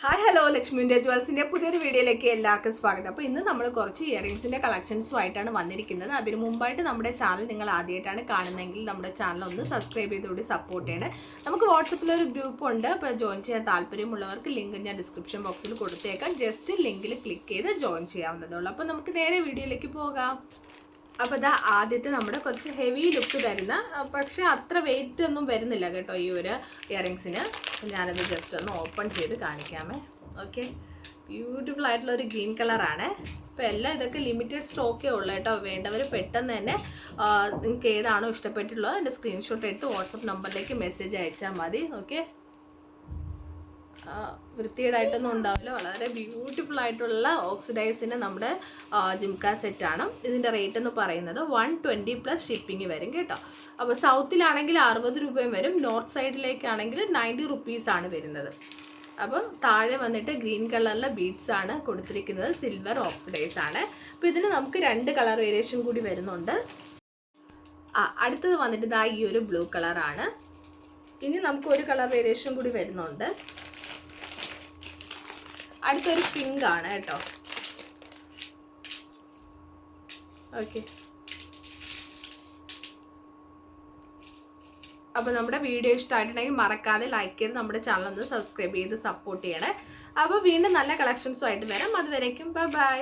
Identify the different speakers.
Speaker 1: Hi hello Lakshmi India ജ്വൽസിൻ്റെ പുതിയൊരു വീഡിയോയിലേക്ക് എല്ലാവർക്കും സ്വാഗതം. അപ്പോൾ ഇന്ന് നമ്മൾ കുറച്ച് ഇയറിങ്സിൻ്റെ കളക്ഷൻസുമായിട്ടാണ് വന്നിരിക്കുന്നത്. അതിന് മുമ്പായിട്ട് നമ്മുടെ ചാനൽ നിങ്ങൾ ആദ്യമായിട്ടാണ് കാണുന്നതെങ്കിൽ നമ്മുടെ ചാനൽ ഒന്ന് സബ്സ്ക്രൈബ് ചെയ്തുകൂടി സപ്പോർട്ട് ചെയ്യണേ. നമുക്ക് വാട്സപ്പിലൊരു ഗ്രൂപ്പ് ഉണ്ട്. അപ്പോൾ ജോയിൻ ചെയ്യാൻ താല്പര്യമുള്ളവർക്ക് ലിങ്ക് ഞാൻ ഡിസ്ക്രിപ്ഷൻ ബോക്സിൽ കൊടുത്തേക്കാം. ജസ്റ്റ് ലിങ്കിൽ ക്ലിക്ക് ചെയ്ത് ജോയിൻ ചെയ്യാവുന്നതേ ഉള്ളൂ. അപ്പോൾ നമുക്ക് നേരെ വീഡിയോയിലേക്ക് പോകാം. അപ്പോൾ ഇതാ ആദ്യത്തെ നമ്മുടെ കുറച്ച് ഹെവി ലുക്ക് തരുന്ന, പക്ഷേ അത്ര വെയിറ്റ് ഒന്നും വരുന്നില്ല കേട്ടോ ഈ ഒരു ഇയറിങ്സിന്. ഞാനത് ജസ്റ്റ് ഒന്ന് ഓപ്പൺ ചെയ്ത് കാണിക്കാമേ. ഓക്കെ, ബ്യൂട്ടിഫുൾ ആയിട്ടുള്ളൊരു ഗ്രീൻ കളറാണ്. അപ്പോൾ എല്ലാം ഇതൊക്കെ ലിമിറ്റഡ് സ്റ്റോക്കേ ഉള്ളൂ കേട്ടോ. വേണ്ടവർ പെട്ടെന്ന് തന്നെ നിങ്ങൾക്ക് ഏതാണോ ഇഷ്ടപ്പെട്ടിട്ടുള്ളത് അതിൻ്റെ സ്ക്രീൻഷോട്ട് എടുത്ത് വാട്സപ്പ് നമ്പറിലേക്ക് മെസ്സേജ് അയച്ചാൽ മതി. ഓക്കെ, വൃത്തികേടായിട്ടൊന്നും ഉണ്ടാവില്ല. വളരെ ബ്യൂട്ടിഫുൾ ആയിട്ടുള്ള ഓക്സിഡൈസിൻ്റെ നമ്മുടെ ജിംക സെറ്റാണ്. ഇതിൻ്റെ റേറ്റ് എന്ന് പറയുന്നത് 120+ ഷിപ്പിംഗ് വരും കേട്ടോ. അപ്പോൾ സൗത്തിലാണെങ്കിൽ 60 രൂപയും വരും. നോർത്ത് സൈഡിലേക്കാണെങ്കിൽ 90 റുപ്പീസാണ് വരുന്നത്. അപ്പം താഴെ വന്നിട്ട് ഗ്രീൻ കളറിലെ ബീഡ്സ് ആണ് കൊടുത്തിരിക്കുന്നത്. സിൽവർ ഓക്സിഡൈസ് ആണ്. അപ്പോൾ ഇതിന് നമുക്ക് 2 കളർ വേരിയേഷൻ കൂടി വരുന്നുണ്ട്. അടുത്തത് വന്നിട്ട് ഇതാ ഈ ഒരു ബ്ലൂ കളറാണ്. ഇനി നമുക്ക് ഒരു കളർ വേരിയേഷൻ കൂടി വരുന്നുണ്ട്. അടുത്തൊരു പിങ്ക് ആണ് കേട്ടോ. ഓക്കെ, അപ്പോൾ നമ്മുടെ വീഡിയോ ഇഷ്ടമായിട്ടുണ്ടെങ്കിൽ മറക്കാതെ ലൈക്ക് ചെയ്ത് നമ്മുടെ ചാനൽ ഒന്ന് സബ്സ്ക്രൈബ് ചെയ്ത് സപ്പോർട്ട് ചെയ്യണേ. അപ്പോൾ വീണ്ടും നല്ല കളക്ഷൻസുമായിട്ട് വരാം. അതുവരേക്കും ബൈ ബൈ.